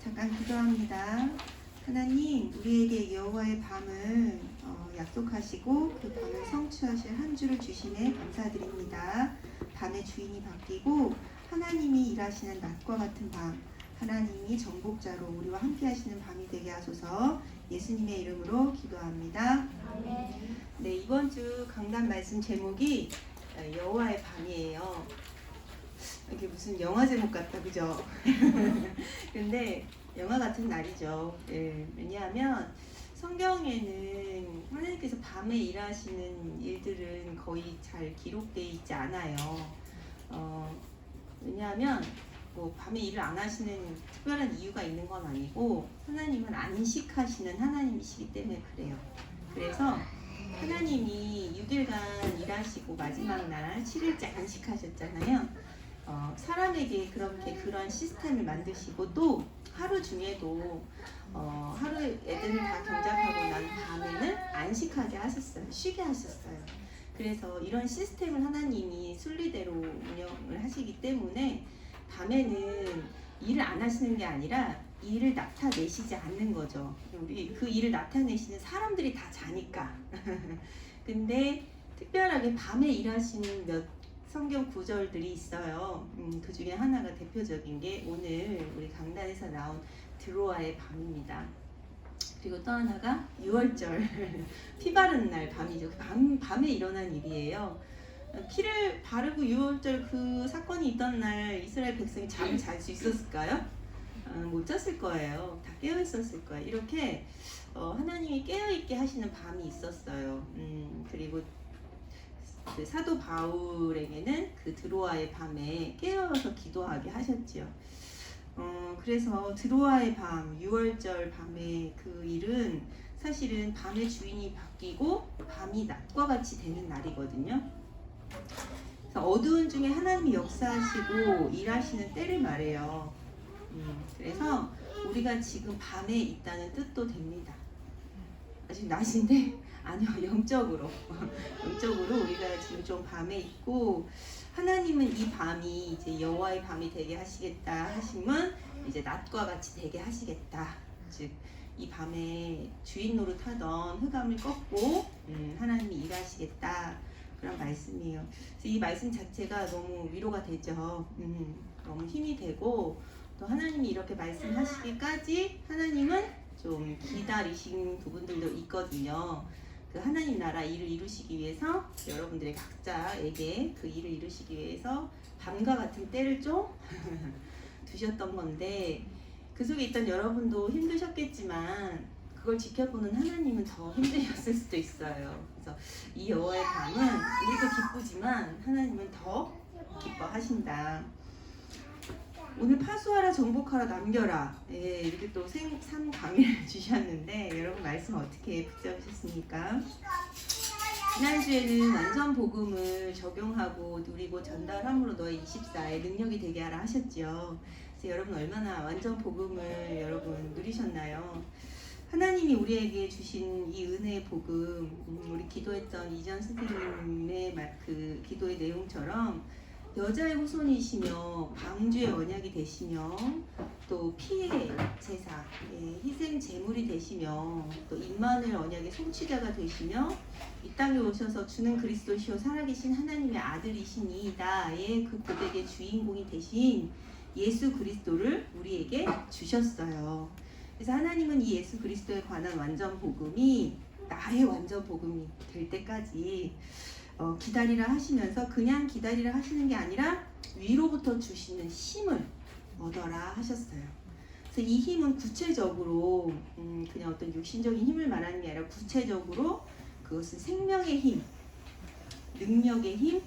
잠깐 기도합니다. 하나님, 우리에게 여호와의 밤을 약속하시고 그 밤을 성취하실 한 주를 주시네 감사드립니다. 밤의 주인이 바뀌고 하나님이 일하시는 낮과 같은 밤, 하나님이 정복자로 우리와 함께 하시는 밤이 되게 하소서. 예수님의 이름으로 기도합니다. 네, 이번 주 강단 말씀 제목이 여호와의 밤이에요. 이게 무슨 영화 제목 같다, 그죠? 근데 영화 같은 날이죠. 네, 왜냐하면 성경에는 하나님께서 밤에 일하시는 일들은 거의 잘 기록되어 있지 않아요. 왜냐하면 뭐 밤에 일을 안 하시는 특별한 이유가 있는 건 아니고 하나님은 안식하시는 하나님이시기 때문에 그래요. 그래서 하나님이 6일간 일하시고 마지막 날 7일째 안식하셨잖아요. 사람에게 그렇게 그런 시스템을 만드시고 또 하루 중에도 하루 애들을 다 경작하고 난 밤에는 안식하게 하셨어요. 쉬게 하셨어요. 그래서 이런 시스템을 하나님이 순리대로 운영을 하시기 때문에 밤에는 일을 안 하시는 게 아니라 일을 나타내시지 않는 거죠. 우리 그 일을 나타내시는 사람들이 다 자니까. 근데 특별하게 밤에 일하시는 몇 성경 구절들이 있어요. 그 중에 하나가 대표적인 게 오늘 우리 강단에서 나온 드로아의 밤입니다. 그리고 또 하나가 6월절 피 바르는 날 밤이죠. 밤에 일어난 일이에요. 피를 바르고 6월절 그 사건이 있던 날 이스라엘 백성이 잠을 잘 수 있었을까요? 못 잤을 거예요. 다 깨어 있었을 거예요. 이렇게 하나님이 깨어 있게 하시는 밤이 있었어요. 그리고 그 사도 바울에게는 그 드로아의 밤에 깨어서 기도하게 하셨지요. 그래서 드로아의 밤, 6월절 밤의 그 일은 사실은 밤의 주인이 바뀌고 밤이 낮과 같이 되는 날이거든요. 그래서 어두운 중에 하나님이 역사하시고 일하시는 때를 말해요. 그래서 우리가 지금 밤에 있다는 뜻도 됩니다. 아직 낮인데 아니요, 영적으로 우리가 지금 좀 밤에 있고 하나님은 이 밤이 이제 여호와의 밤이 되게 하시겠다 하시면 이제 낮과 같이 되게 하시겠다. 즉 이 밤에 주인 노릇하던 흑암을 꺾고 하나님이 일하시겠다 그런 말씀이에요. 그래서 이 말씀 자체가 너무 위로가 되죠. 너무 힘이 되고 또 하나님이 이렇게 말씀하시기까지 하나님은 좀 기다리신 부분들도 있거든요. 그 하나님 나라 일을 이루시기 위해서 여러분들의 각자에게 그 일을 이루시기 위해서 밤과 같은 때를 좀 두셨던 건데 그 속에 있던 여러분도 힘드셨겠지만 그걸 지켜보는 하나님은 더 힘드셨을 수도 있어요. 그래서 이 여호와의 밤은 우리도 기쁘지만 하나님은 더 기뻐하신다. 오늘 파수하라 정복하라 남겨라 이렇게 또 생산 강의를 주셨는데 여러분 말씀 어떻게 붙잡으셨습니까? 지난주에는 완전 복음을 적용하고 누리고 전달함으로 너의 24의 능력이 되게 하라 하셨죠. 그래서 여러분 얼마나 완전 복음을 여러분 누리셨나요? 하나님이 우리에게 주신 이 은혜의 복음, 우리 기도했던 이전 선생님의 그 기도의 내용처럼 여자의 후손이시며 방주의 언약이 되시며 또 피의 제사, 희생 제물이 되시며 또 임마누엘 언약의 송취자가 되시며 이 땅에 오셔서 주는 그리스도시요 살아계신 하나님의 아들이시니이다의 그 고백의 주인공이 되신 예수 그리스도를 우리에게 주셨어요. 그래서 하나님은 이 예수 그리스도에 관한 완전 복음이 나의 완전 복음이 될 때까지 기다리라 하시면서 그냥 기다리라 하시는 게 아니라 위로부터 주시는 힘을 얻어라 하셨어요. 그래서 이 힘은 구체적으로 그냥 어떤 육신적인 힘을 말하는 게 아니라 구체적으로 그것은 생명의 힘, 능력의 힘,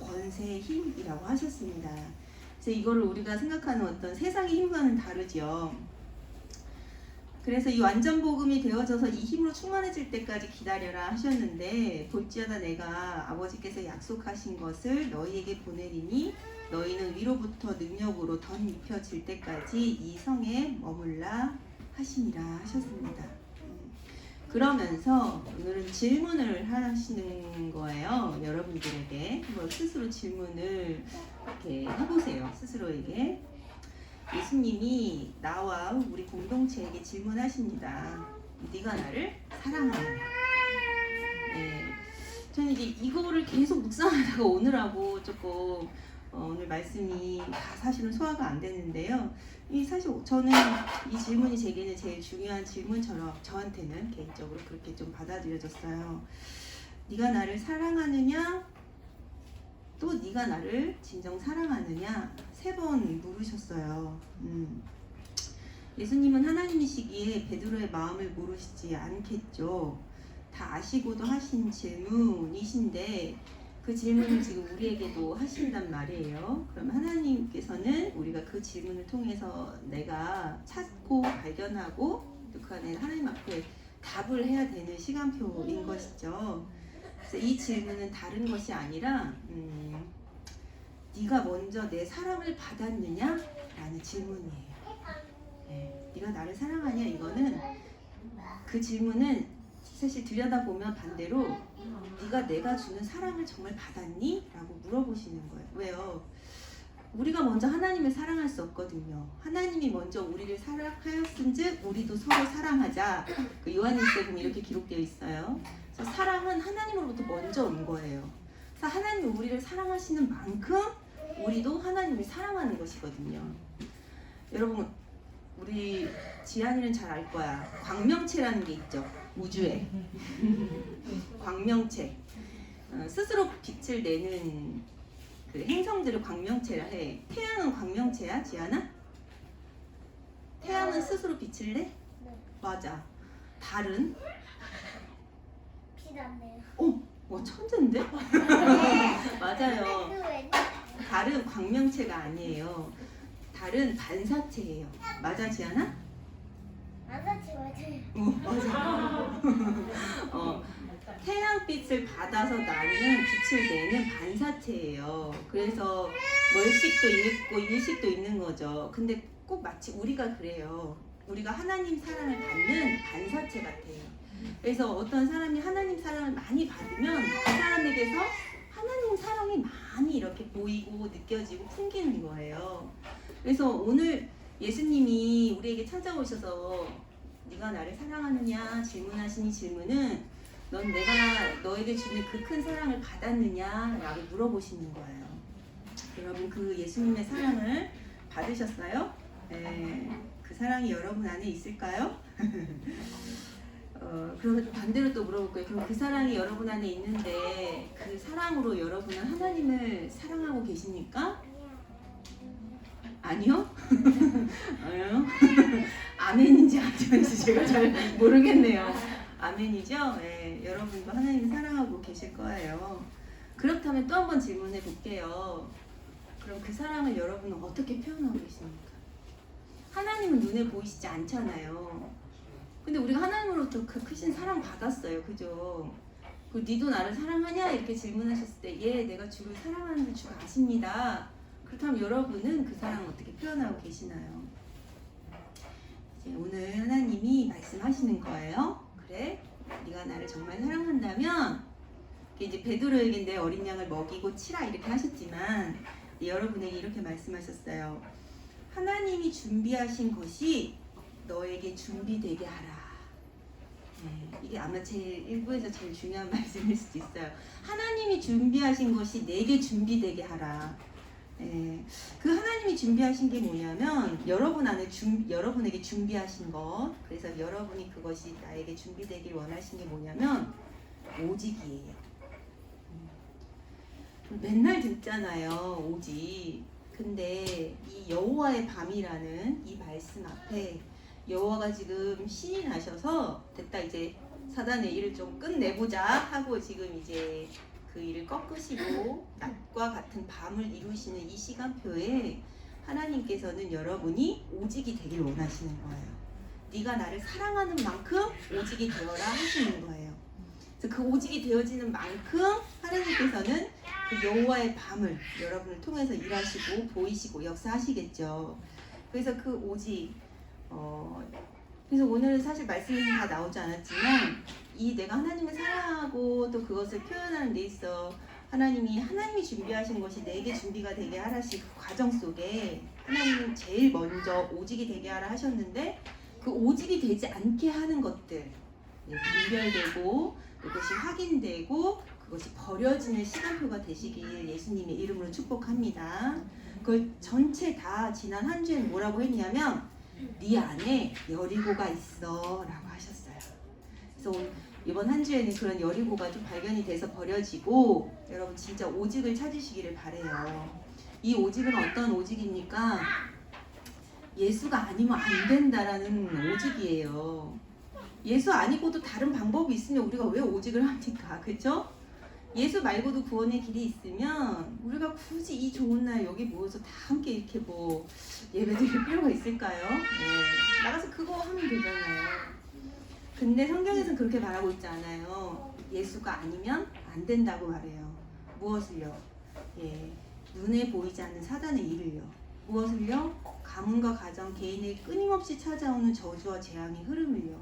권세의 힘이라고 하셨습니다. 그래서 이거를 우리가 생각하는 어떤 세상의 힘과는 다르죠. 그래서 이 완전 복음이 되어져서 이 힘으로 충만해질 때까지 기다려라 하셨는데 볼지어다 내가 아버지께서 약속하신 것을 너희에게 보내리니 너희는 위로부터 능력으로 덧입혀질 때까지 이 성에 머물라 하시니라 하셨습니다. 그러면서 오늘은 질문을 하시는 거예요. 여러분들에게 한번 스스로 질문을 이렇게 해보세요. 스스로에게 예수님이 나와 우리 공동체에게 질문하십니다. 네가 나를 사랑하느냐? 네, 저는 이제 이거를 계속 묵상하다가 오늘하고 조금 오늘 말씀이 다 사실은 소화가 안 되는데요. 이 사실 저는 이 질문이 제게는 제일 중요한 질문처럼 저한테는 개인적으로 그렇게 좀 받아들여졌어요. 네가 나를 사랑하느냐? 또 네가 나를 진정 사랑하느냐? 3번 물으셨어요. 예수님은 하나님이시기에 베드로의 마음을 모르시지 않겠죠. 다 아시고도 하신 질문이신데 그 질문을 지금 우리에게도 하신단 말이에요. 그럼 하나님께서는 우리가 그 질문을 통해서 내가 찾고 발견하고 또 그 안에 하나님 앞에 답을 해야 되는 시간표인 것이죠. 그래서 이 질문은 다른 것이 아니라 네가 먼저 내 사랑을 받았느냐? 라는 질문이에요. 네, 네가 나를 사랑하냐? 이거는 그 질문은 사실 들여다보면 반대로 네가 내가 주는 사랑을 정말 받았니? 라고 물어보시는 거예요. 왜요? 우리가 먼저 하나님을 사랑할 수 없거든요. 하나님이 먼저 우리를 사랑하였은즉 우리도 서로 사랑하자. 그 요한일서에 보면 이렇게 기록되어 있어요. 그래서 사랑은 하나님으로부터 먼저 온 거예요. 그래서 하나님이 우리를 사랑하시는 만큼 우리도 하나님을 사랑하는 것이거든요. 여러분, 우리 지한이는 잘 알 거야. 광명체라는 게 있죠. 우주에. 광명체. 스스로 빛을 내는 그 행성들을 광명체라 해. 태양은 광명체야, 지한아? 태양은 스스로 빛을 내? 네. 맞아. 달은? 빛 안 내요. 와 천재인데? 맞아요. 왜? 달은 광명체가 아니에요. 달은 반사체예요. 맞아, 지한아? 안 같이 맞아요. 맞아. 태양빛을 받아서 나는 빛을 내는 반사체예요. 그래서 멀식도 있고 일식도 있는 거죠. 근데 꼭 마치 우리가 그래요. 우리가 하나님 사랑을 받는 반사체 같아요. 그래서 어떤 사람이 하나님 사랑을 많이 받으면 그 사람에게서 하나님 사랑이 많이 이렇게 보이고 느껴지고 풍기는 거예요. 그래서 오늘 예수님이 우리에게 찾아오셔서 네가 나를 사랑하느냐 질문하신 이 질문은 넌 내가 너에게 주는 그 큰 사랑을 받았느냐 라고 물어보시는 거예요. 여러분 그 예수님의 사랑을 받으셨어요? 네, 그 사랑이 여러분 안에 있을까요? 그럼 반대로 또 물어볼게요. 그럼 그 사랑이 여러분 안에 있는데 그 사랑으로 여러분은 하나님을 사랑하고 계십니까? 아니요? 아니요? 아멘인지 아멘인지 제가 잘 모르겠네요. 아멘이죠? 네, 여러분도 하나님을 사랑하고 계실 거예요. 그렇다면 또 한 번 질문해 볼게요. 그럼 그 사랑을 여러분은 어떻게 표현하고 계십니까? 하나님은 눈에 보이시지 않잖아요. 근데 우리가 하나님으로부터 그 크신 사랑 받았어요. 그죠? 그 니도 나를 사랑하냐? 이렇게 질문하셨을 때 예, 내가 주를 사랑하는 줄 주가 아십니다. 그렇다면 여러분은 그 사랑을 어떻게 표현하고 계시나요? 이제 오늘 하나님이 말씀하시는 거예요. 그래? 네가 나를 정말 사랑한다면 이제 베드로에게 내 어린 양을 먹이고 치라 이렇게 하셨지만 여러분에게 이렇게 말씀하셨어요. 하나님이 준비하신 것이 너에게 준비되게 하라. 네, 이게 아마 제일 일부에서 제일 중요한 말씀일 수도 있어요. 하나님이 준비하신 것이 내게 준비되게 하라. 네, 그 하나님이 준비하신 게 뭐냐면 여러분 안에 여러분에게 준비하신 것. 그래서 여러분이 그것이 나에게 준비되길 원하신 게 뭐냐면 오직이에요. 맨날 듣잖아요, 오직. 근데 이 여호와의 밤이라는 이 말씀 앞에 여호와가 지금 신이 나셔서 됐다 이제 사단의 일을 좀 끝내보자 하고 지금 이제 그 일을 꺾으시고 낮과 같은 밤을 이루시는 이 시간표에 하나님께서는 여러분이 오직이 되길 원하시는 거예요. 네가 나를 사랑하는 만큼 오직이 되어라 하시는 거예요. 그래서 그 오직이 되어지는 만큼 하나님께서는 그 여호와의 밤을 여러분을 통해서 일하시고 보이시고 역사하시겠죠. 그래서 그 오직 그래서 오늘은 사실 말씀이 다 나오지 않았지만 이 내가 하나님을 사랑하고 또 그것을 표현하는 데 있어 하나님이 준비하신 것이 내게 준비가 되게 하라시 그 과정 속에 하나님은 제일 먼저 오직이 되게 하라 하셨는데 그 오직이 되지 않게 하는 것들 분별되고 그것이 확인되고 그것이 버려지는 시간표가 되시길 예수님의 이름으로 축복합니다. 그걸 전체 다 지난 한 주에는 뭐라고 했냐면 네 안에 여리고가 있어 라고 하셨어요. 그래서 이번 한 주에는 그런 여리고가 좀 발견이 돼서 버려지고 여러분 진짜 오직을 찾으시기를 바래요. 이 오직은 어떤 오직입니까? 예수가 아니면 안 된다라는 오직이에요. 예수 아니고도 다른 방법이 있으면 우리가 왜 오직을 합니까? 그죠? 예수 말고도 구원의 길이 있으면 우리가 굳이 이 좋은 날 여기 모여서 다 함께 이렇게 뭐 예배드릴 필요가 있을까요? 네. 나가서 그거 하면 되잖아요. 근데 성경에서는 그렇게 말하고 있지 않아요. 예수가 아니면 안 된다고 말해요. 무엇을요? 눈에 보이지 않는 사단의 일을요. 무엇을요? 가문과 가정, 개인을 끊임없이 찾아오는 저주와 재앙의 흐름을요.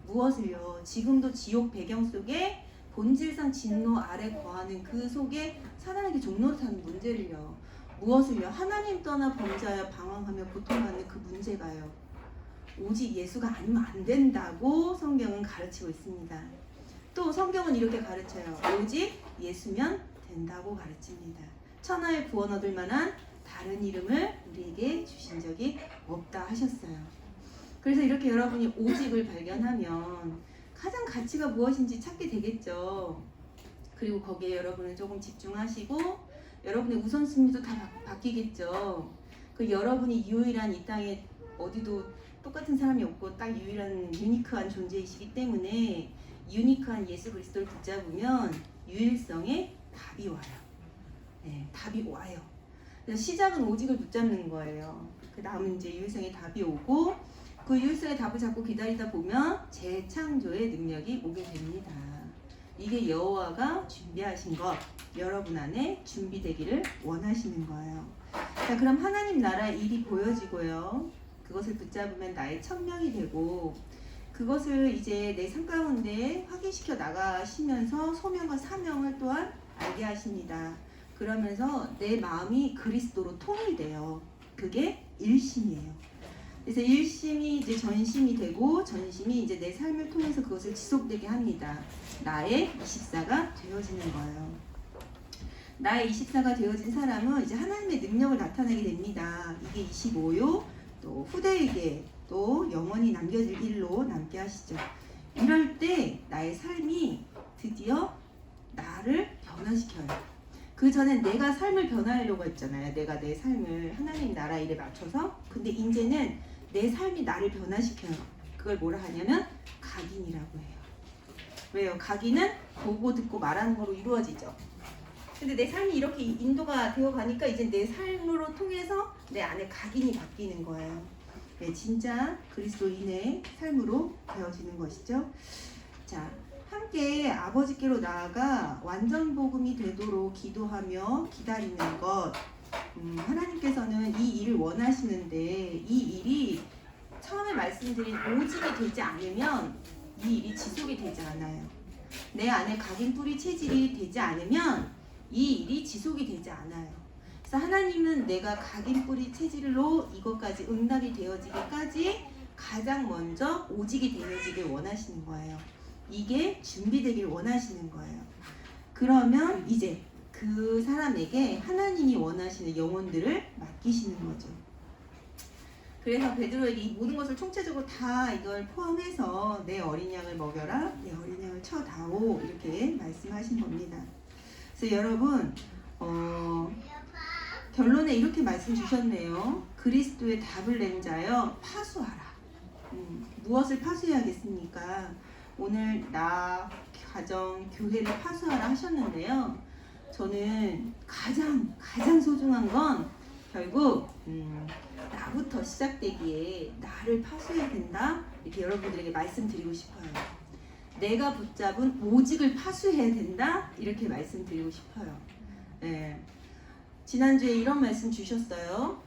무엇을요? 지금도 지옥 배경 속에 본질상 진노 아래 거하는 그 속에 사단에게 종노릇하는 문제를요. 무엇을요? 하나님 떠나 범죄하여 방황하며 고통받는 그 문제가요. 오직 예수가 아니면 안 된다고 성경은 가르치고 있습니다. 또 성경은 이렇게 가르쳐요. 오직 예수면 된다고 가르칩니다. 천하의 구원 얻을 만한 다른 이름을 우리에게 주신 적이 없다 하셨어요. 그래서 이렇게 여러분이 오직을 발견하면 가장 가치가 무엇인지 찾게 되겠죠. 그리고 거기에 여러분은 조금 집중하시고 여러분의 우선순위도 다 바뀌겠죠. 그 여러분이 유일한 이 땅에 어디도 똑같은 사람이 없고 딱 유일한 유니크한 존재이시기 때문에 유니크한 예수 그리스도를 붙잡으면 유일성에 답이 와요. 네, 답이 와요. 그래서 시작은 오직을 붙잡는 거예요. 그 다음은 이제 유일성의 답이 오고 그 유일성의 답을 잡고 기다리다 보면 재창조의 능력이 오게 됩니다. 이게 여호와가 준비하신 것, 여러분 안에 준비되기를 원하시는 거예요. 자, 그럼 하나님 나라의 일이 보여지고요. 그것을 붙잡으면 나의 천명이 되고 그것을 이제 내 삶 가운데 확인시켜 나가시면서 소명과 사명을 또한 알게 하십니다. 그러면서 내 마음이 그리스도로 통일돼요. 그게 일심이에요. 그래서 일심이 이제 전심이 되고 전심이 이제 내 삶을 통해서 그것을 지속되게 합니다. 나의 24가 되어지는 거예요. 나의 24가 되어진 사람은 이제 하나님의 능력을 나타내게 됩니다. 이게 25요. 또 후대에게 또 영원히 남겨질 일로 남게 하시죠. 이럴 때 나의 삶이 드디어 나를 변화시켜요. 그 전엔 내가 삶을 변화하려고 했잖아요. 내가 내 삶을 하나님 나라 일에 맞춰서. 근데 이제는 내 삶이 나를 변화시켜요. 그걸 뭐라 하냐면 각인이라고 해요. 왜요? 각인은 보고 듣고 말하는 거로 이루어지죠. 근데 내 삶이 이렇게 인도가 되어 가니까 이제 내 삶으로 통해서 내 안에 각인이 바뀌는 거예요. 네, 진짜 그리스도인의 삶으로 되어지는 것이죠. 자, 함께 아버지께로 나아가 완전 복음이 되도록 기도하며 기다리는 것. 하나님께서는 이 일을 원하시는데 이 일이 처음에 말씀드린 오직이 되지 않으면 이 일이 지속이 되지 않아요. 내 안에 각인 뿌리 체질이 되지 않으면 이 일이 지속이 되지 않아요. 그래서 하나님은 내가 각인 뿌리 체질로 이것까지 응답이 되어지기까지 가장 먼저 오직이 되어지길 원하시는 거예요. 이게 준비되길 원하시는 거예요. 그러면 이제 그 사람에게 하나님이 원하시는 영혼들을 맡기시는 거죠. 그래서 베드로에게 이 모든 것을 총체적으로 다 이걸 포함해서 내 어린 양을 먹여라, 내 어린 양을 쳐다오 이렇게 말씀하신 겁니다. 그래서 여러분 결론에 이렇게 말씀 주셨네요. 그리스도의 답을 낸 자여 파수하라. 무엇을 파수해야겠습니까? 오늘 나, 가정, 교회를 파수하라 하셨는데요. 저는 가장 소중한 건 결국 나부터 시작되기에 나를 파수해야 된다. 이렇게 여러분들에게 말씀드리고 싶어요. 내가 붙잡은 오직을 파수해야 된다. 이렇게 말씀드리고 싶어요. 네. 지난주에 이런 말씀 주셨어요.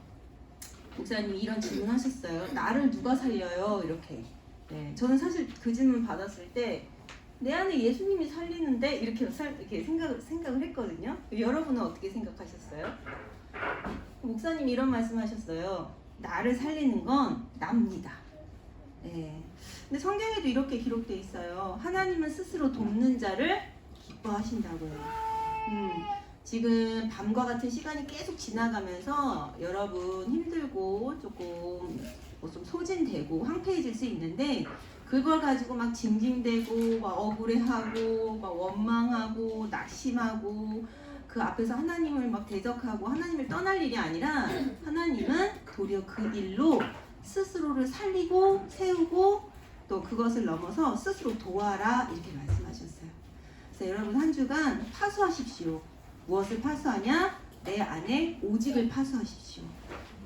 목사님이 이런 질문 하셨어요. 나를 누가 살려요? 이렇게. 네. 저는 사실 그 질문 받았을 때 내 안에 예수님이 살리는데 이렇게 생각을 했거든요. 여러분은 어떻게 생각하셨어요? 목사님이 이런 말씀하셨어요. 나를 살리는 건 납니다. 예. 근데 성경에도 이렇게 기록되어 있어요. 하나님은 스스로 돕는 자를 기뻐하신다고요. 지금 밤과 같은 시간이 계속 지나가면서 여러분 힘들고 조금 좀 소진되고 황폐해질 수 있는데 그걸 가지고 막 징징대고 막 억울해하고 막 원망하고 낙심하고 그 앞에서 하나님을 막 대적하고 하나님을 떠날 일이 아니라 하나님은 도리어 그 일로 스스로를 살리고 세우고 또 그것을 넘어서 스스로 도와라 이렇게 말씀하셨어요. 그래서 여러분 한 주간 파수하십시오. 무엇을 파수하냐? 내 안에 오직을 파수하십시오.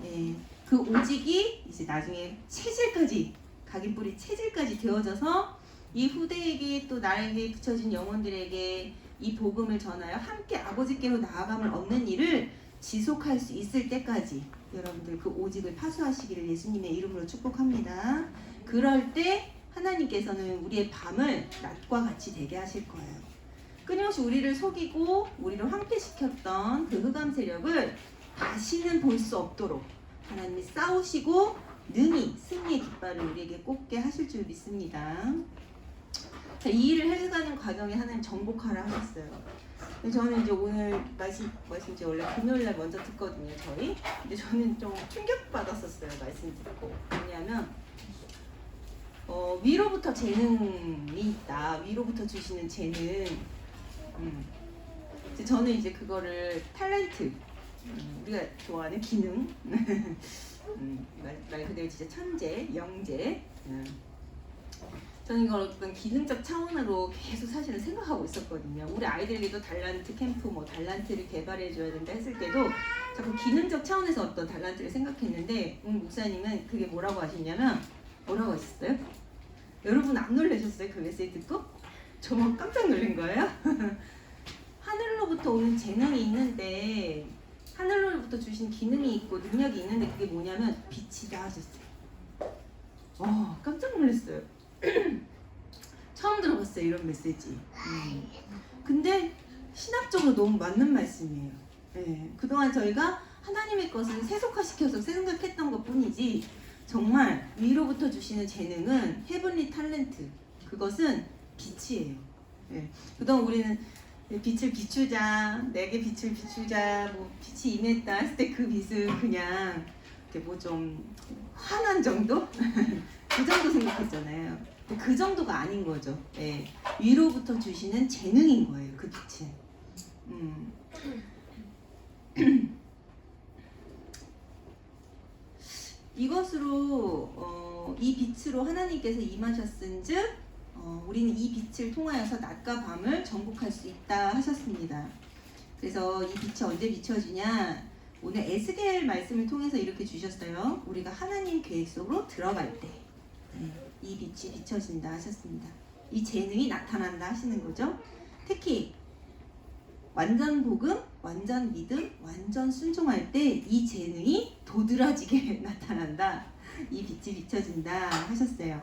예, 그 오직이 이제 나중에 체질까지 각인뿌리 체질까지 되어져서 이 후대에게 또 나에게 붙여진 영혼들에게 이 복음을 전하여 함께 아버지께로 나아감을 얻는 일을 지속할 수 있을 때까지 여러분들 그 오직을 파수하시기를 예수님의 이름으로 축복합니다. 그럴 때 하나님께서는 우리의 밤을 낮과 같이 되게 하실 거예요. 끊임없이 우리를 속이고 우리를 황폐시켰던 그 흑암 세력을 다시는 볼 수 없도록 하나님이 싸우시고 능히 승리의 깃발을 우리에게 꽂게 하실 줄 믿습니다. 자, 이 일을 해가는 과정에 하나님 정복하라 하셨어요. 저는 이제 오늘 말씀 이제 원래 금요일날 먼저 듣거든요, 저희. 근데 저는 좀 충격받았었어요, 말씀 듣고. 왜냐하면 위로부터 재능이 있다. 위로부터 주시는 재능. 저는 이제 그거를 탤런트, 우리가 좋아하는 기능, 말 그대로 진짜 천재, 영재. 저는 이걸 어떤 기능적 차원으로 계속 사실은 생각하고 있었거든요. 우리 아이들에게도 달란트 캠프, 달란트를 개발해줘야 된다 했을 때도 자꾸 기능적 차원에서 어떤 달란트를 생각했는데 목사님은 그게 뭐라고 하시냐면 뭐라고 하셨어요? 여러분 안 놀라셨어요? 그 메시지 듣고? 저 막 깜짝 놀란 거예요. 하늘로부터 오는 재능이 있는데 하늘로부터 주신 기능이 있고 능력이 있는데 그게 뭐냐면 빛이다 하셨어요. 깜짝 놀랐어요. 처음 들어봤어요 이런 메시지. 근데 신학적으로 너무 맞는 말씀이에요. 네. 그동안 저희가 하나님의 것을 세속화시켜서 생각했던 것 뿐이지 정말 위로부터 주시는 재능은 헤븐리 탤런트, 그것은 빛이에요. 네. 그동안 우리는 빛을 비추자, 내게 빛을 비추자, 빛이 임했다 했을 때 그 빛은 그냥 좀 환한 정도? 그 정도 생각했잖아요. 그 정도가 아닌 거죠. 네. 위로부터 주시는 재능인 거예요, 그 빛은. 이것으로 이 빛으로 하나님께서 임하셨은즉 우리는 이 빛을 통하여서 낮과 밤을 정복할 수 있다 하셨습니다. 그래서 이 빛이 언제 비춰지냐? 오늘 에스겔 말씀을 통해서 이렇게 주셨어요. 우리가 하나님 계획 속으로 들어갈 때 이 빛이 비춰진다 하셨습니다. 이 재능이 나타난다 하시는 거죠. 특히 완전 복음, 완전 믿음, 완전 순종할 때 이 재능이 도드라지게 나타난다. 이 빛이 비춰진다 하셨어요.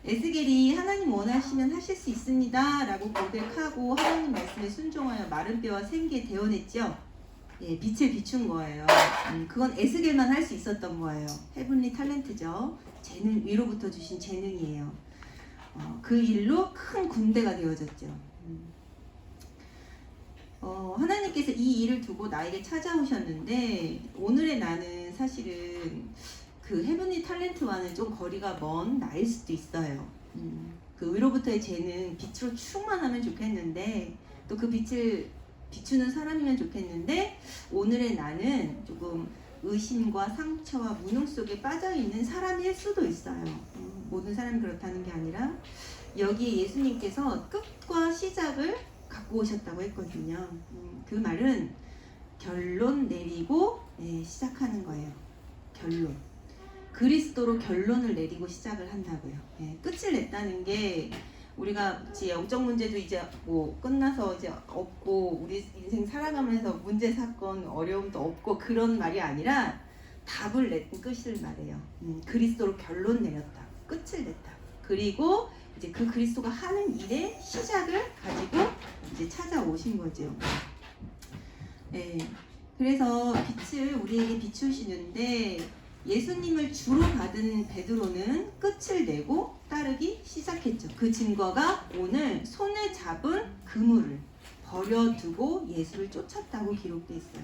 에스겔이 하나님 원하시면 하실 수 있습니다 라고 고백하고 하나님 말씀에 순종하여 마른 뼈와 생기에 데워냈죠. 예, 빛을 비춘 거예요. 그건 에스겔만 할 수 있었던 거예요. 헤븐리 탤런트죠. 재능, 위로부터 주신 재능이에요. 그 일로 큰 군대가 되어졌죠. 하나님께서 이 일을 두고 나에게 찾아오셨는데 오늘의 나는 사실은 그 헤븐리 탤런트와는 좀 거리가 먼 나일 수도 있어요. 그 위로부터의 재능, 빛으로 충만하면 좋겠는데 또 그 빛을 비추는 사람이면 좋겠는데 오늘의 나는 조금 의심과 상처와 무능 속에 빠져있는 사람일 수도 있어요. 모든 사람이 그렇다는 게 아니라 여기에 예수님께서 끝과 시작을 갖고 오셨다고 했거든요. 그 말은 결론 내리고 시작하는 거예요. 결론. 그리스도로 결론을 내리고 시작을 한다고요. 끝을 냈다는 게 우리가 이제 영적 문제도 이제 끝나서 이제 없고 우리 인생 살아가면서 문제 사건 어려움도 없고 그런 말이 아니라 답을 낸 끝을 말해요. 그리스도로 결론 내렸다. 끝을 냈다. 그리고 이제 그 그리스도가 하는 일의 시작을 가지고 이제 찾아오신 거죠. 네. 그래서 빛을 우리에게 비추시는데 예수님을 주로 받은 베드로는 끝을 내고 따르기 시작했죠. 그 증거가 오늘 손에 잡은 그물을 버려두고 예수를 쫓았다고 기록되어 있어요.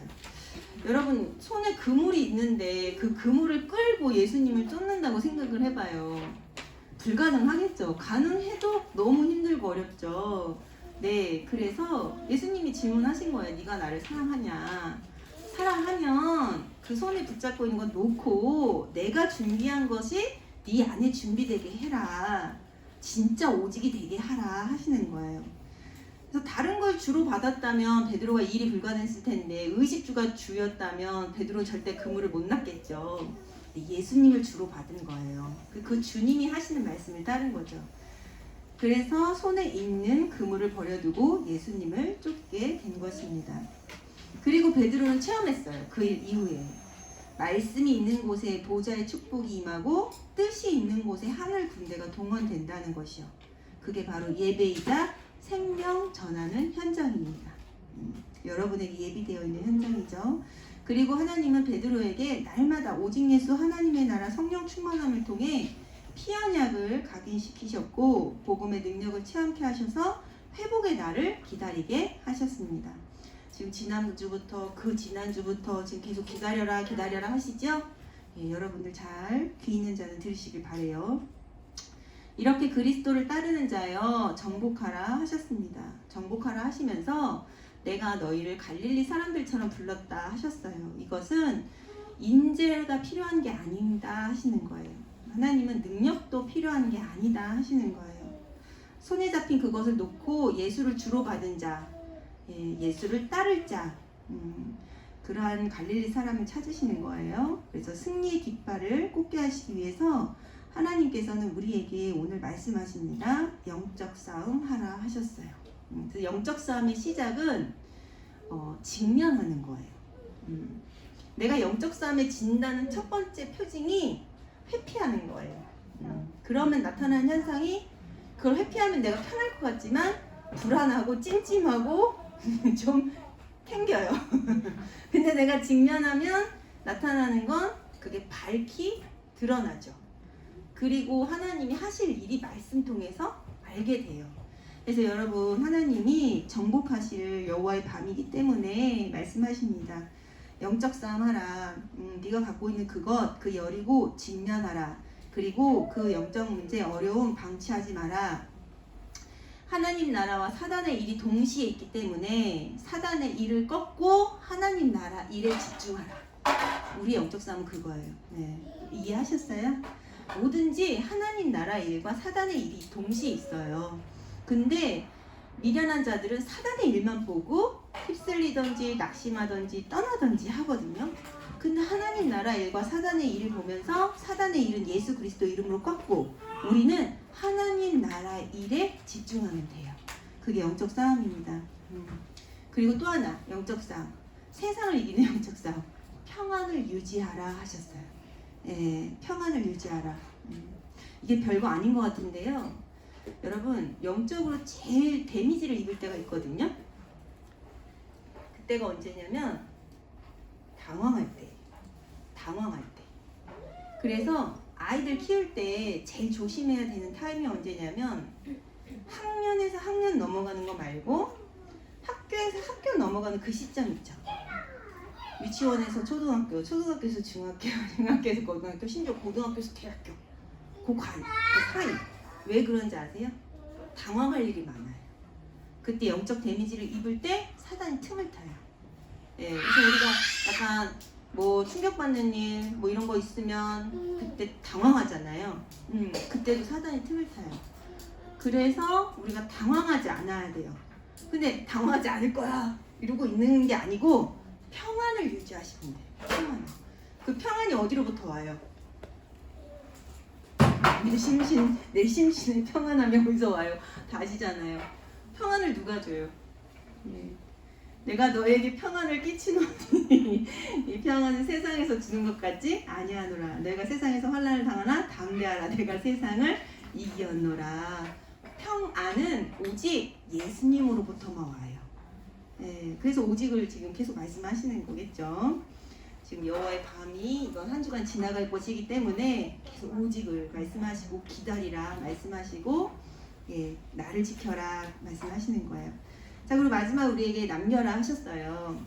여러분 손에 그물이 있는데 그 그물을 끌고 예수님을 쫓는다고 생각을 해봐요. 불가능하겠죠. 가능해도 너무 힘들고 어렵죠. 네, 그래서 예수님이 질문하신 거예요. 네가 나를 사랑하냐? 사랑하면 그 손에 붙잡고 있는 건 놓고 내가 준비한 것이 네 안에 준비되게 해라. 진짜 오직이 되게 하라 하시는 거예요. 그래서 다른 걸 주로 받았다면 베드로가 일이 불가능했을 텐데 의식주가 주였다면 베드로는 절대 그물을 못 놨겠죠. 예수님을 주로 받은 거예요. 그 주님이 하시는 말씀을 따른 거죠. 그래서 손에 있는 그물을 버려두고 예수님을 쫓게 된 것입니다. 그리고 베드로는 체험했어요. 그 일 이후에 말씀이 있는 곳에 보좌의 축복이 임하고 뜻이 있는 곳에 하늘 군대가 동원된다는 것이요. 그게 바로 예배이자 생명 전하는 현장입니다. 여러분에게 예비되어 있는 현장이죠. 그리고 하나님은 베드로에게 날마다 오직 예수 하나님의 나라 성령 충만함을 통해 피 언약을 각인시키셨고 복음의 능력을 체험케 하셔서 회복의 날을 기다리게 하셨습니다. 지금 지난주부터 그 지난주부터 지금 계속 기다려라 기다려라 하시죠? 예, 여러분들 잘 귀 있는 자는 들으시길 바래요. 이렇게 그리스도를 따르는 자여 정복하라 하셨습니다. 정복하라 하시면서 내가 너희를 갈릴리 사람들처럼 불렀다 하셨어요. 이것은 인재가 필요한 게 아니다 하시는 거예요. 하나님은 능력도 필요한 게 아니다 하시는 거예요. 손에 잡힌 그것을 놓고 예수를 주로 받은 자, 예수를 따를 자, 그러한 갈릴리 사람을 찾으시는 거예요. 그래서 승리의 깃발을 꽂게 하시기 위해서 하나님께서는 우리에게 오늘 말씀하십니다. 영적 싸움 하라 하셨어요. 그래서 영적 싸움의 시작은 직면하는 거예요. 내가 영적 싸움에 진다는 첫 번째 표징이 회피하는 거예요. 그러면 나타나는 현상이 그걸 회피하면 내가 편할 것 같지만 불안하고 찜찜하고 좀 탱겨요. 근데 내가 직면하면 나타나는 건 그게 밝히 드러나죠. 그리고 하나님이 하실 일이 말씀 통해서 알게 돼요. 그래서 여러분 하나님이 정복하실 여호와의 밤이기 때문에 말씀하십니다. 영적 싸움 하라. 네가 갖고 있는 그것 그 여리고 직면하라. 그리고 그 영적 문제 어려움 방치하지 마라. 하나님 나라와 사단의 일이 동시에 있기 때문에 사단의 일을 꺾고 하나님 나라 일에 집중하라. 우리 영적 싸움은 그거예요. 네. 이해하셨어요? 뭐든지 하나님 나라 일과 사단의 일이 동시에 있어요. 근데 미련한 자들은 사단의 일만 보고 휩쓸리던지 낙심하던지 떠나던지 하거든요. 근데 하나님 나라 일과 사단의 일을 보면서 사단의 일은 예수 그리스도 이름으로 꺾고 우리는 하나님 나라 일에 집중하면 돼요. 그게 영적 싸움입니다. 그리고 또 하나 영적 싸움, 세상을 이기는 영적 싸움, 평안을 유지하라 하셨어요. 예, 평안을 유지하라. 이게 별거 아닌 것 같은데요. 여러분 영적으로 제일 데미지를 입을 때가 있거든요. 그때가 언제냐면 당황할 때. 그래서 아이들 키울 때 제일 조심해야 되는 타임이 언제냐면 학년에서 학년 넘어가는 거 말고 학교에서 학교 넘어가는 그 시점 있죠. 유치원에서 초등학교, 초등학교에서 중학교, 중학교에서 고등학교, 심지어 고등학교에서 대학교 그 사이. 왜 그런지 아세요? 당황할 일이 많아요. 그때 영적 데미지를 입을 때 사단이 틈을 타요. 예, 그래서 우리가 약간 뭐 충격받는 일, 뭐 이런 거 있으면 그때 당황하잖아요. 그때도 사단이 틈을 타요. 그래서 우리가 당황하지 않아야 돼요. 근데 당황하지 않을 거야 이러고 있는 게 아니고 평안을 유지하시면 돼요. 평안. 그 평안이 어디로부터 와요? 내 심신의 평안함이 어디서 와요? 다 아시잖아요. 평안을 누가 줘요? 네. 내가 너에게 평안을 끼치노니 이 평안은 세상에서 주는 것 같지 아니하노라. 내가 세상에서 환난을 당하나 담대하라. 내가 세상을 이기었노라. 평안은 오직 예수님으로부터만 와요. 예, 그래서 오직을 지금 계속 말씀하시는 거겠죠. 지금 여호와의 밤이 이번 한 주간 지나갈 것이기 때문에 계속 오직을 말씀하시고 기다리라 말씀하시고 예, 나를 지켜라 말씀하시는 거예요. 자, 그리고 마지막 우리에게 남겨라 하셨어요.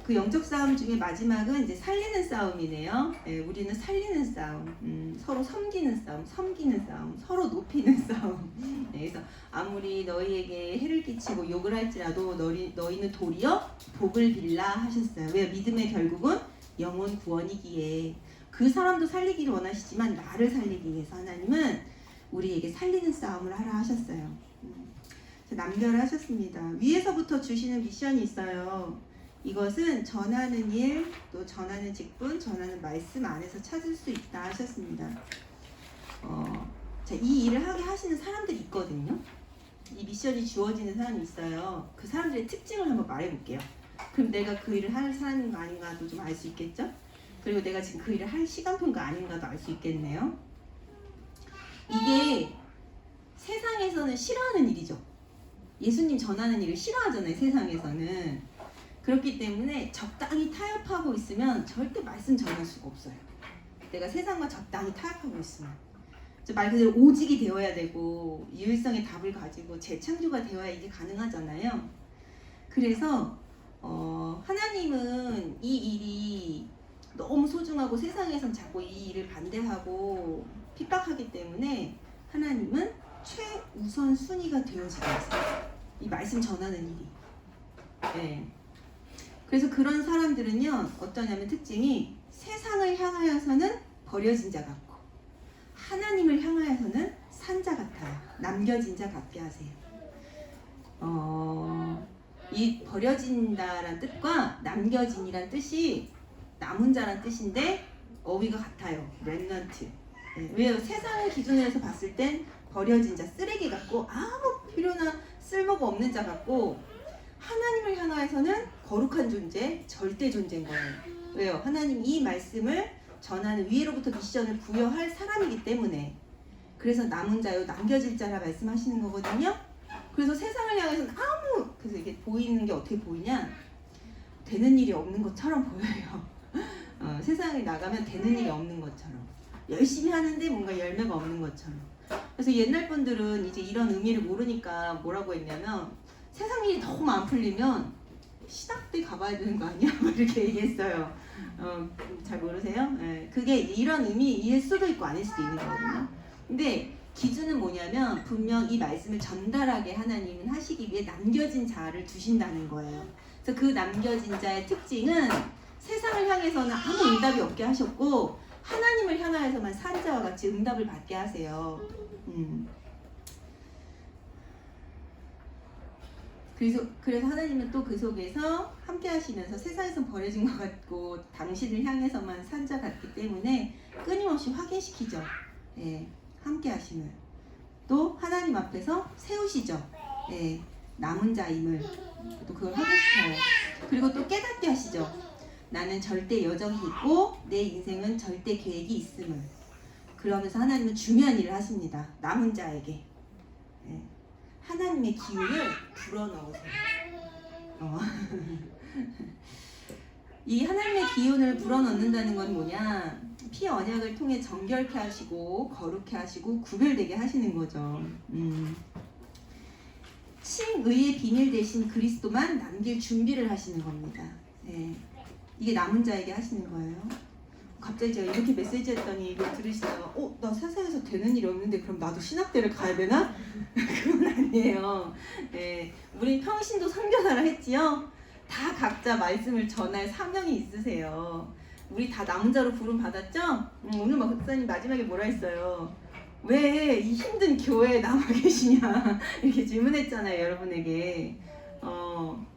그 영적 싸움 중에 마지막은 이제 살리는 싸움이네요. 예, 우리는 살리는 싸움, 서로 섬기는 싸움, 서로 높이는 싸움. 예, 그래서 아무리 너희에게 해를 끼치고 욕을 할지라도 너희는 도리어 복을 빌라 하셨어요. 왜? 믿음의 결국은 영혼 구원이기에 그 사람도 살리기를 원하시지만 나를 살리기 위해서 하나님은 우리에게 살리는 싸움을 하라 하셨어요. 남겨라 하셨습니다. 위에서부터 주시는 미션이 있어요. 이것은 전하는 일, 또 전하는 직분, 전하는 말씀 안에서 찾을 수 있다 하셨습니다. 자, 이 일을 하게 하시는 사람들이 있거든요. 이 미션이 주어지는 사람이 있어요. 그 사람들의 특징을 한번 말해볼게요. 그럼 내가 그 일을 할 사람인가 아닌가도 좀 알 수 있겠죠? 그리고 내가 지금 그 일을 할 시간표인가 아닌가도 알 수 있겠네요. 이게 세상에서는 싫어하는 일이죠. 예수님 전하는 일을 싫어하잖아요, 세상에서는. 그렇기 때문에 적당히 타협하고 있으면 절대 말씀 전할 수가 없어요. 내가 세상과 적당히 타협하고 있으면. 말 그대로 오직이 되어야 되고 유일성의 답을 가지고 재창조가 되어야 이게 가능하잖아요. 그래서 하나님은 이 일이 너무 소중하고 세상에선 자꾸 이 일을 반대하고 핍박하기 때문에 하나님은 최우선 순위가 되어지고 있어요. 이 말씀 전하는 일이. 네. 그래서 그런 사람들은요, 어떠냐면 특징이 세상을 향하여서는 버려진 자 같고 하나님을 향하여서는 산 자 같아요. 남겨진 자 같게 하세요. 이 버려진다란 뜻과 남겨진이란 뜻이 남은 자란 뜻인데 어휘가 같아요. 렘넌트. 네, 왜요? 세상의 기준에서 봤을 땐 버려진 자, 쓰레기 같고 아무 필요나 쓸모가 없는 자 같고 하나님을 향하여서는 거룩한 존재, 절대 존재인 거예요. 왜요? 하나님 이 말씀을 전하는 위로부터 미션을 부여할 사람이기 때문에. 그래서 남은 자요, 남겨질 자라 말씀하시는 거거든요. 그래서 세상을 향해서는 그래서 이게 보이는 게 어떻게 보이냐? 되는 일이 없는 것처럼 보여요. 세상에 나가면 되는 일이 없는 것처럼. 열심히 하는데 뭔가 열매가 없는 것처럼. 그래서 옛날 분들은 이제 이런 의미를 모르니까 뭐라고 했냐면 세상 일이 너무 안 풀리면 신학대 가봐야 되는 거 아니야? 이렇게 얘기했어요. 잘 모르세요? 네, 그게 이런 의미일 수도 있고 아닐 수도 있는 거거든요. 근데 기준은 뭐냐면 분명 이 말씀을 전달하게 하나님은 하시기 위해 남겨진 자를 두신다는 거예요. 그래서 그 남겨진 자의 특징은 세상을 향해서는 아무 응답이 없게 하셨고 하나님을 향하여서만 산 자와 같이 응답을 받게 하세요. 그래서 하나님은 또 그 속에서 함께 하시면서 세상에서 버려진 것 같고 당신을 향해서만 산 자 같기 때문에 끊임없이 확인시키죠. 예, 함께 하심을. 또 하나님 앞에서 세우시죠. 예, 남은 자임을 또 그걸 확인시켜요. 그리고 또 깨닫게 하시죠. 나는 절대 여정이 있고 내 인생은 절대 계획이 있음을. 그러면서 하나님은 중요한 일을 하십니다. 남은 자에게. 예. 하나님의 기운을 불어넣으세요. 이 하나님의 기운을 불어넣는다는 건 뭐냐? 피 언약을 통해 정결케 하시고 거룩케 하시고 구별되게 하시는 거죠. 칭의의 비밀 대신 그리스도만 남길 준비를 하시는 겁니다. 네. 이게 남은 자에게 하시는 거예요. 갑자기 제가 이렇게 메시지 했더니 이거 들으시다가 나 세상에서 되는 일이 없는데 그럼 나도 신학대를 가야 되나? 그건 아니에요. 네, 우린 평신도 선교사를 했지요. 다 각자 말씀을 전할 사명이 있으세요. 우리 다 남은 자로 부름 받았죠? 오늘 목사님 마지막에 뭐라 했어요? 왜 이 힘든 교회에 남아 계시냐 이렇게 질문했잖아요, 여러분에게.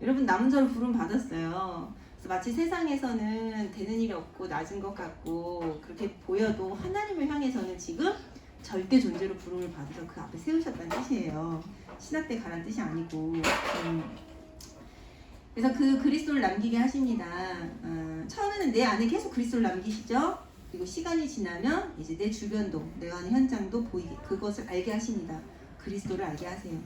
여러분 남은 자로 부름 받았어요. 마치 세상에서는 되는 일이 없고 낮은 것 같고 그렇게 보여도 하나님을 향해서는 지금 절대 존재로 부름을 받아서 그 앞에 세우셨다는 뜻이에요. 신학대 가라는 뜻이 아니고. 그래서 그 그리스도를 남기게 하십니다. 처음에는 내 안에 계속 그리스도를 남기시죠. 그리고 시간이 지나면 이제 내 주변도, 내가 하는 현장도 보이게, 그것을 알게 하십니다. 그리스도를 알게 하세요.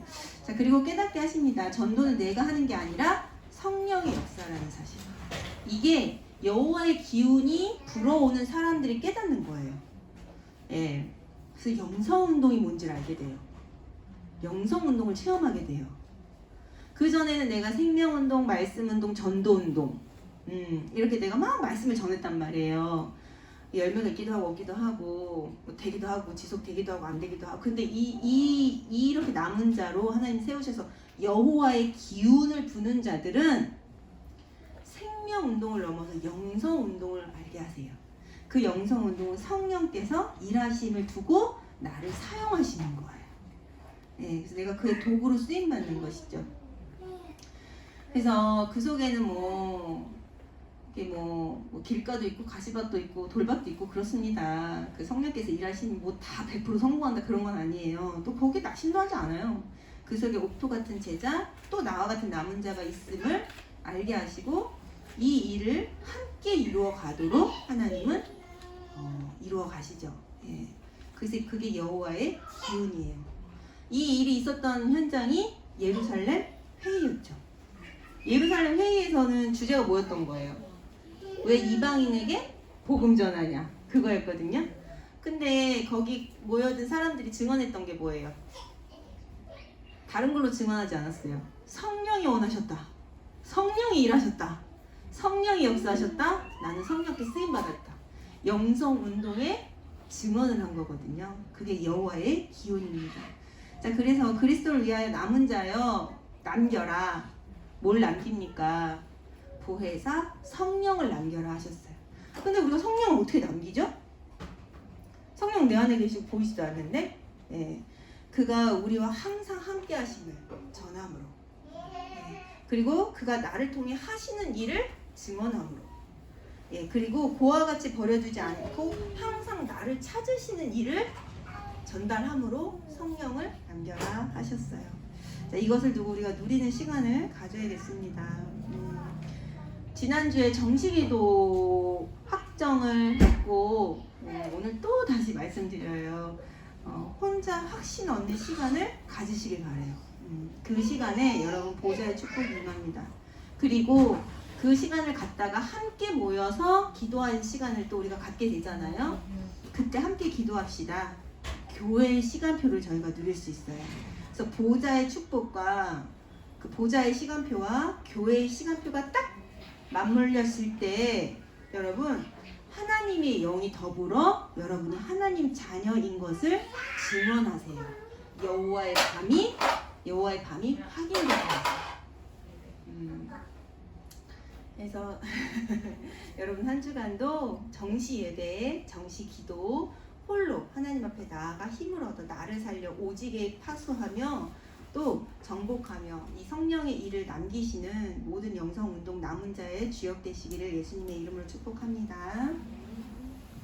자, 그리고 깨닫게 하십니다. 전도는 내가 하는 게 아니라 성령의 역사라는 사실. 이게 여호와의 기운이 불어오는 사람들이 깨닫는 거예요. 예. 그래서 영성운동이 뭔지를 알게 돼요. 영성운동을 체험하게 돼요. 그전에는 내가 생명운동, 말씀운동, 전도운동 이렇게 내가 막 말씀을 전했단 말이에요. 열매가 있기도 하고 없기도 하고 뭐 되기도 하고 지속되기도 하고 안 되기도 하고. 근데 이렇게 남은 자로 하나님 세우셔서 여호와의 기운을 부는 자들은 생명운동을 넘어서 영성운동을 알게 하세요. 그 영성운동은 성령께서 일하심을 두고 나를 사용하시는 거예요. 네, 그래서 내가 그의 도구로 쓰임받는 것이죠. 그래서 그 속에는 이게 길가도 있고 가시밭도 있고 돌밭도 있고 그렇습니다. 그 성령께서 일하시는 다 100% 성공한다 그런 건 아니에요. 또 거기에 낙심도 하지 않아요. 그 속에 옥토 같은 제자, 또 나와 같은 남은 자가 있음을 알게 하시고 이 일을 함께 이루어 가도록 하나님은 이루어 가시죠. 예. 그래서 그게 여호와의 기운이에요. 이 일이 있었던 현장이 예루살렘 회의였죠. 예루살렘 회의에서는 주제가 뭐였던 거예요? 왜 이방인에게 복음 전하냐? 그거였거든요. 근데 거기 모여든 사람들이 증언했던 게 뭐예요? 다른 걸로 증언하지 않았어요. 성령이 원하셨다. 성령이 일하셨다. 성령이 역사하셨다. 나는 성령께 쓰임받았다. 영성운동에 증언을 한 거거든요. 그게 여호와의 기운입니다. 자, 그래서 그리스도를 위하여 남은 자여 남겨라. 뭘 남깁니까? 보혜사 성령을 남겨라 하셨어요. 근데 우리가 성령을 어떻게 남기죠? 성령 내 안에 계시고 보이지도 않는데, 예, 그가 우리와 항상 함께 하심을 전함으로, 그리고 그가 나를 통해 하시는 일을 증언함으로, 예, 그리고 고와 같이 버려두지 않고 항상 나를 찾으시는 일을 전달함으로 성령을 남겨라 하셨어요. 자, 이것을 두고 우리가 누리는 시간을 가져야겠습니다. 지난주에 정식기도 확정을 했고 오늘 또 다시 말씀드려요. 혼자 확신 얻는 시간을 가지시길 바래요. 그 시간에 여러분 보좌의 축복이 임합니다. 그리고 그 시간을 갖다가 함께 모여서 기도하는 시간을 또 우리가 갖게 되잖아요. 그때 함께 기도합시다. 교회의 시간표를 저희가 누릴 수 있어요. 그래서 보좌의 축복과 그 보좌의 시간표와 교회의 시간표가 딱 맞물렸을 때 여러분 하나님의 영이 더불어 여러분이 하나님 자녀인 것을 증언하세요. 여호와의 밤이 확인돼요. 그래서 여러분 한 주간도 정시 예배, 정시 기도 홀로 하나님 앞에 나아가 힘을 얻어 나를 살려 오직에 파수하며 또 정복하며 이 성령의 일을 남기시는 모든 영성운동 남은 자의 주역 되시기를 예수님의 이름으로 축복합니다.